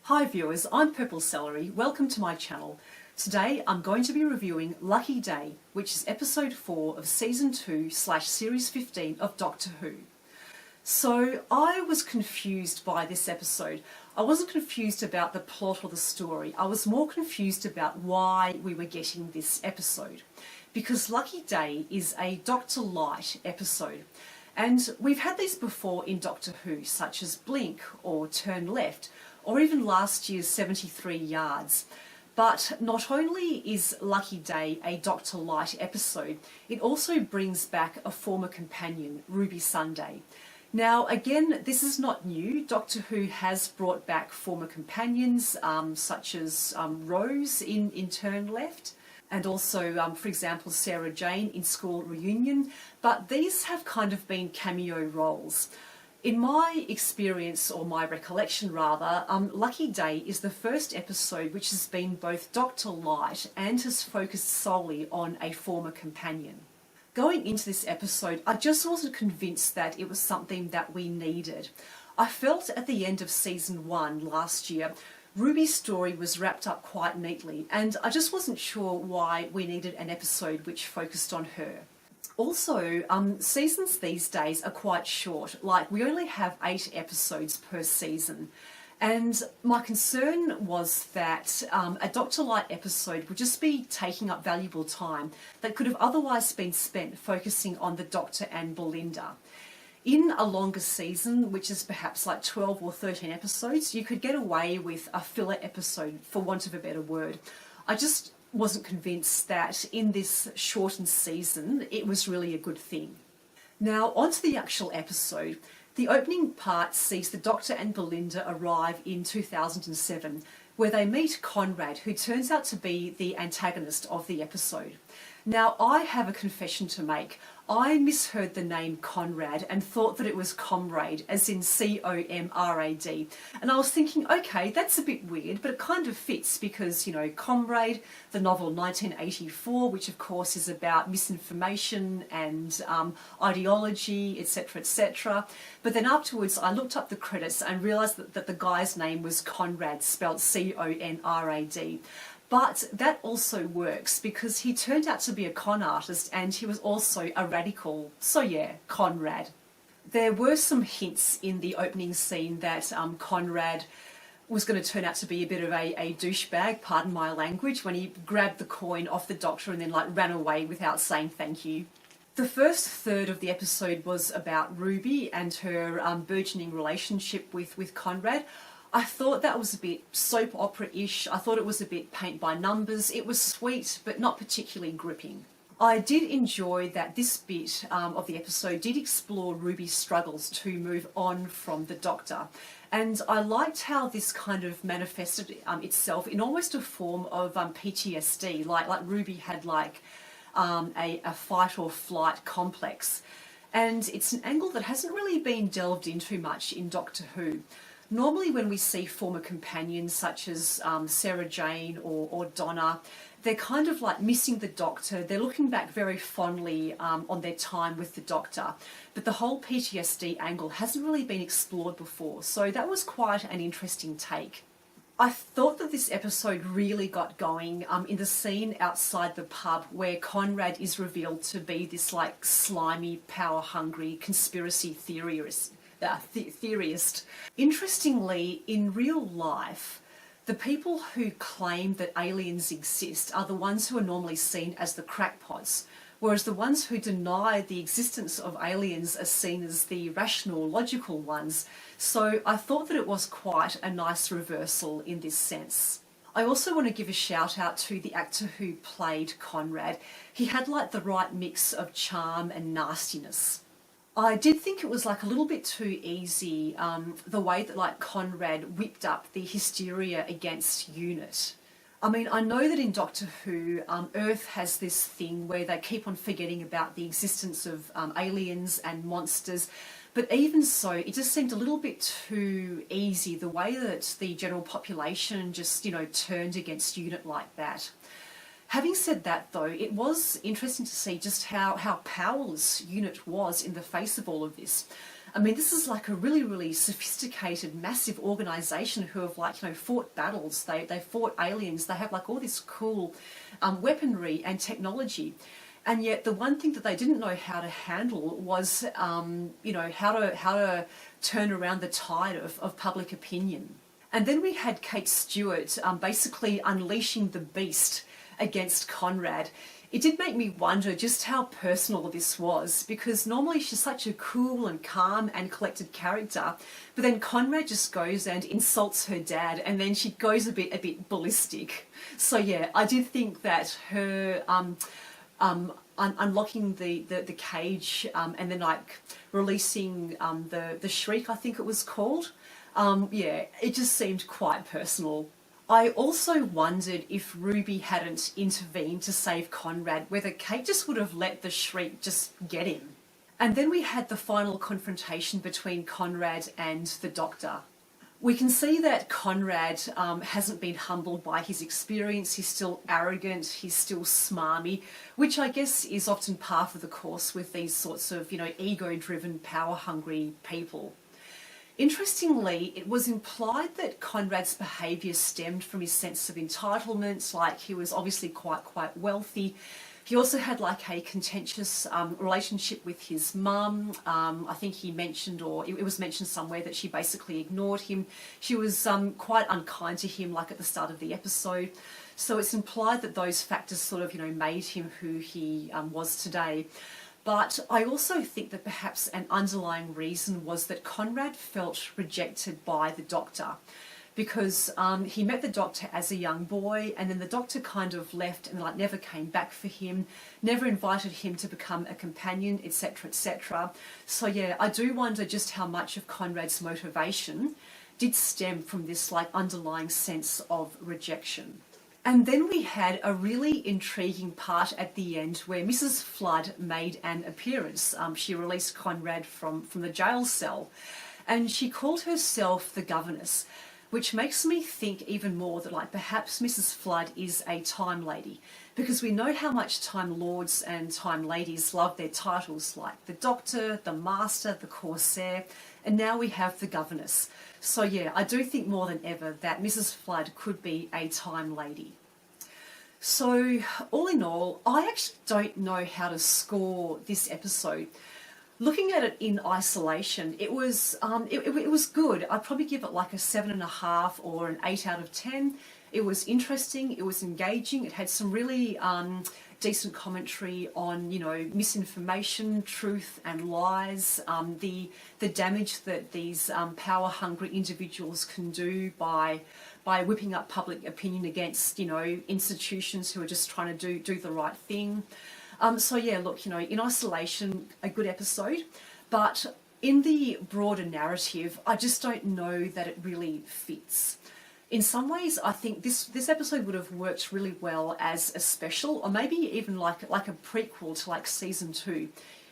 Hi viewers, I'm Purple Celery. Welcome to my channel. Today I'm going to be reviewing Lucky Day, which is episode 4 of season 2/series 15 of Doctor Who. So I was confused by this episode. I wasn't confused about the plot or the story. I was more confused about why we were getting this episode. Because Lucky Day is a Doctor-lite episode. And we've had these before in Doctor Who, such as Blink or Turn Left, or even last year's 73 Yards. But not only is Lucky Day a Doctor-lite episode, it also brings back a former companion, Ruby Sunday. Now, again, this is not new. Doctor Who has brought back former companions, such as Rose in Turn Left, and also, for example, Sarah Jane in School Reunion, but these have kind of been cameo roles. In my experience, or my recollection rather, Lucky Day is the first episode which has been both Doctor-lite and has focused solely on a former companion. Going into this episode, I just wasn't convinced that it was something that we needed. I felt at the end of season 1 last year, Ruby's story was wrapped up quite neatly, and I just wasn't sure why we needed an episode which focused on her. Also, seasons these days are quite short, like we only have 8 episodes per season. And my concern was that a Doctor-lite episode would just be taking up valuable time that could have otherwise been spent focusing on the Doctor and Belinda. In a longer season, which is perhaps like 12 or 13 episodes, you could get away with a filler episode, for want of a better word. I just wasn't convinced that in this shortened season it was really a good thing. Now onto the actual episode. The opening part sees the Doctor and Belinda arrive in 2007, where they meet Conrad, who turns out to be the antagonist of the episode. Now I have a confession to make. I misheard the name Conrad and thought that it was Comrade, as in C-O-M-R-A-D. And I was thinking, okay, that's a bit weird, but it kind of fits because, you know, Comrade, the novel 1984, which of course is about misinformation and ideology, etc., etc. But then afterwards I looked up the credits and realised that the guy's name was Conrad, spelled C-O-N-R-A-D. But that also works because he turned out to be a con artist and he was also a radical. So yeah, Conrad. There were some hints in the opening scene that Conrad was going to turn out to be a bit of a douchebag, pardon my language, when he grabbed the coin off the Doctor and then like ran away without saying thank you. The first third of the episode was about Ruby and her burgeoning relationship with Conrad. I thought that was a bit soap opera-ish. I thought it was a bit paint by numbers. It was sweet, but not particularly gripping. I did enjoy that this bit of the episode did explore Ruby's struggles to move on from the Doctor. And I liked how this kind of manifested itself in almost a form of PTSD, like Ruby had like a fight or flight complex. And it's an angle that hasn't really been delved into much in Doctor Who. Normally when we see former companions such as Sarah Jane or Donna, they're kind of like missing the Doctor. They're looking back very fondly on their time with the Doctor. But the whole PTSD angle hasn't really been explored before, so that was quite an interesting take. I thought that this episode really got going in the scene outside the pub where Conrad is revealed to be this like slimy, power-hungry conspiracy theorist. Interestingly, in real life, the people who claim that aliens exist are the ones who are normally seen as the crackpots, whereas the ones who deny the existence of aliens are seen as the rational, logical ones. So I thought that it was quite a nice reversal in this sense. I also want to give a shout out to the actor who played Conrad. He had like the right mix of charm and nastiness. I did think it was like a little bit too easy, the way that like Conrad whipped up the hysteria against UNIT. I mean, I know that in Doctor Who, Earth has this thing where they keep on forgetting about the existence of aliens and monsters, but even so, it just seemed a little bit too easy, the way that the general population just, you know, turned against UNIT like that. Having said that though, it was interesting to see just how powerless UNIT was in the face of all of this. I mean, this is like a really, really sophisticated, massive organisation who have like, fought battles. They fought aliens. They have like all this cool weaponry and technology. And yet the one thing that they didn't know how to handle was, how to turn around the tide of public opinion. And then we had Kate Stewart basically unleashing the beast against Conrad. It did make me wonder just how personal this was, because normally she's such a cool and calm and collected character, but then Conrad just goes and insults her dad, and then she goes a bit ballistic. So yeah, I did think that her unlocking the cage and then like releasing the Shreek, I think it was called. Yeah, it just seemed quite personal. I also wondered if Ruby hadn't intervened to save Conrad, whether Kate just would have let the Shreek just get him. And then we had the final confrontation between Conrad and the Doctor. We can see that Conrad hasn't been humbled by his experience. He's still arrogant, he's still smarmy, which I guess is often par for the course with these sorts of, ego-driven, power-hungry people. Interestingly, it was implied that Conrad's behaviour stemmed from his sense of entitlement, like he was obviously quite wealthy. He also had like a contentious relationship with his mum. I think he mentioned, or it was mentioned somewhere, that she basically ignored him. She was quite unkind to him, like at the start of the episode. So it's implied that those factors sort of, made him who he was today. But I also think that perhaps an underlying reason was that Conrad felt rejected by the Doctor, because he met the Doctor as a young boy, and then the Doctor kind of left and like never came back for him, never invited him to become a companion, etc., etc. So yeah, I do wonder just how much of Conrad's motivation did stem from this like underlying sense of rejection. And then we had a really intriguing part at the end where Mrs. Flood made an appearance. She released Conrad from the jail cell, and she called herself the governess, which makes me think even more that like perhaps Mrs. Flood is a time lady, because we know how much Time Lords and Time Ladies love their titles like the Doctor, the Master, the Corsair, and now we have the governess. So yeah, I do think more than ever that Mrs. Flood could be a time lady. So all in all, I actually don't know how to score this episode. Looking at it in isolation, it was good. I'd probably give it like a 7.5 or an 8 out of 10. It was interesting, it was engaging, it had some really decent commentary on, misinformation, truth and lies, the damage that these power-hungry individuals can do by whipping up public opinion against, institutions who are just trying to do the right thing. So yeah, look, in isolation, a good episode, but in the broader narrative, I just don't know that it really fits. In some ways, I think this episode would have worked really well as a special, or maybe even like a prequel to like season 2.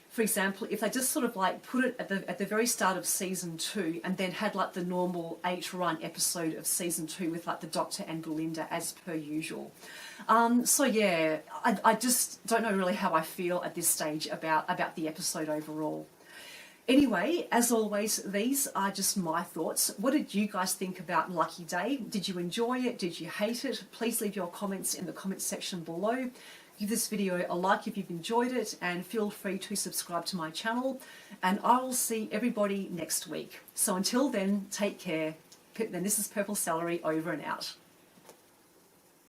For example, if they just sort of like put it at the very start of season 2 and then had like the normal 8-run episode of season 2 with like the Doctor and Belinda as per usual. So yeah, I just don't know really how I feel at this stage about the episode overall. Anyway, as always, these are just my thoughts. What did you guys think about Lucky Day? Did you enjoy it? Did you hate it? Please leave your comments in the comments section below. Give this video a like if you've enjoyed it, and feel free to subscribe to my channel. And I will see everybody next week. So until then, take care. Then this is Purple Celery over and out.